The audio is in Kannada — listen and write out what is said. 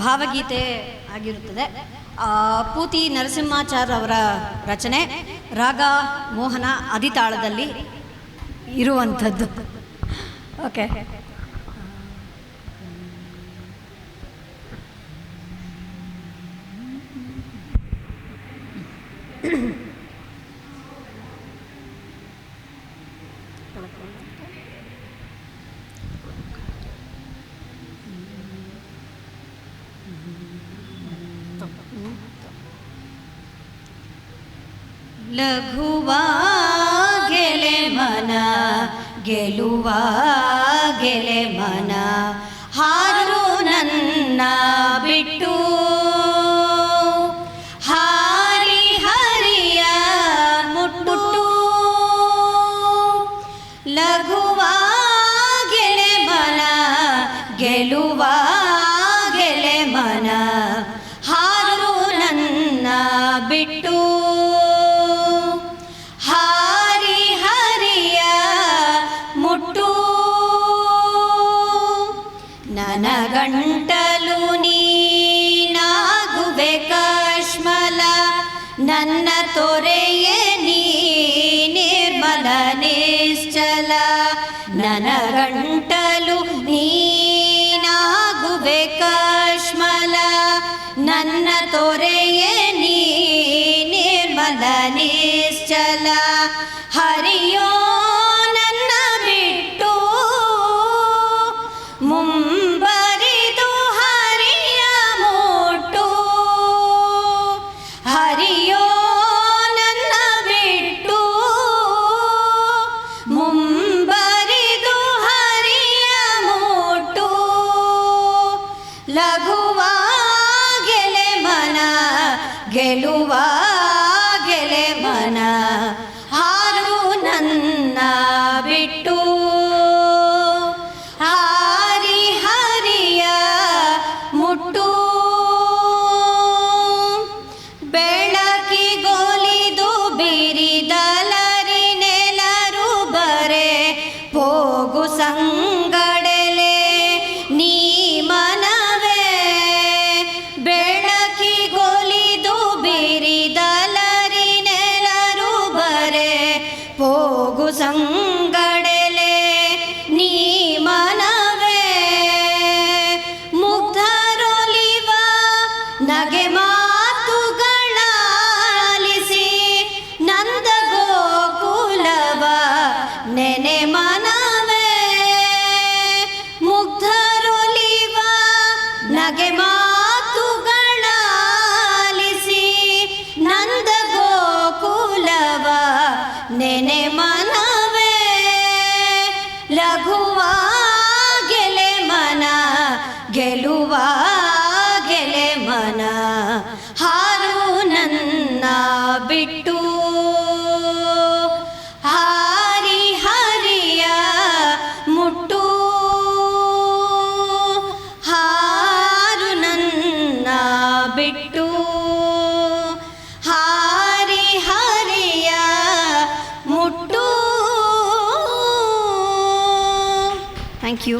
ಭಾವಗೀತೆ ಆಗಿರುತ್ತದೆ. ಪೂತಿ ನರಸಿಂಹಾಚಾರ್ ಅವರ ರಚನೆ, ರಾಗ ಮೋಹನ ಆದಿತಾಳದಲ್ಲಿ ಇರುವಂಥದ್ದು. ಓಕೆ, ಲಘುವಾಗೆಲೆ ಮನ ಗೆಲುವಾಗೆಲೆ ಮನ, ಹಾರು ನನ್ನ ಬಿಟ್ಟು ಹಾರಿ ಹರಿಯ ಮುಟ್ಟು. ಲಘುವಾಗೆಲೆ ಮನ ಗೆಲುವಾಗೆಲೆ ಮನ, ಹಾರು ನನ್ನ ಬಿಟ್ಟು ಹಾರಿ ಹರಿಯ ಮುಟ್ಟು. ನನಗಂಟಲು ನೀನಾಗುವೆ ಕಶ್ಮಲ, ನನ್ನ ತೊರೆಯೇ ನೀ ನಿರ್ಮಲ ನಿಶ್ಚಲ. ನನಗಂಟಲು ನೀನಾಗುವೆ ಕಶ್ಮಲ, ನನ್ನ ತೊರೆಯೇ ನೀ ನಿರ್ಮಲ ನಿಶ್ಚಲ. ಹರಿಯೋ ನನ್ನ ಬಿಟ್ಟು ಮುಂಬರಿದು ಹರಿಯ ಮುಟ್ಟು. ಹರಿಯೋ ನನ್ನ ಬಿಟ್ಟು ಮುಂಬರಿದು ಹರಿಯ ಮುಟ್ಟು. ಲಘುವಾಗೆಲೆ ಮನ ಗೆಲುವಾಗೆಲೆ ಮನ, ಹಾರು ನನ್ನ ಬಿಟ್ಟು ಹಾರಿ ಹರಿಯ ಮುಟ್ಟು. ಬೆಳಕಿಗೊಲಿದು ಬಿರಿದಲರಿ ನೆಲರು ಬರೆ ಹೋಗು ಸಂಗಡೆಲೆ ನೀ ಮನವೇ. ಬೆಳಕಿಗೊಲಿದು ಬಿರಿದಲರಿ ನೆಲರು ಬರೆ ಹೋಗು ಸಂಗಡೆಲೆ ನೀ ಮನವೇ. ಮುಗ್ಧರೊಲಿವ ನಗೆ ಮಾತುಗಳಾಲಿಸಿ ನಂದ ಗೋಕುಲವ ನೆನೆ ಮನವೇ. ಮುಗ್ಧರೊಲಿವ ನಗೆ ಮಾತುಗಳಾಲಿಸಿ ನಂದ ಗೋಕುಲವ ನೆನೆ ಮನವೇ. ಲಘುವಾಗೆಲೆ ಮನ ಗೆಲುವಾಗೆಲೆ ಮನ, ಹಾರು ನನ್ನ ಬಿಟ್ಟು ಹಾರಿ ಹರಿಯ ಮುಟ್ಟು. ಹಾರು ನನ್ನ ಬಿಟ್ಟು ಹಾರಿ ಹರಿಯ ಮುಟ್ಟು. Thank you.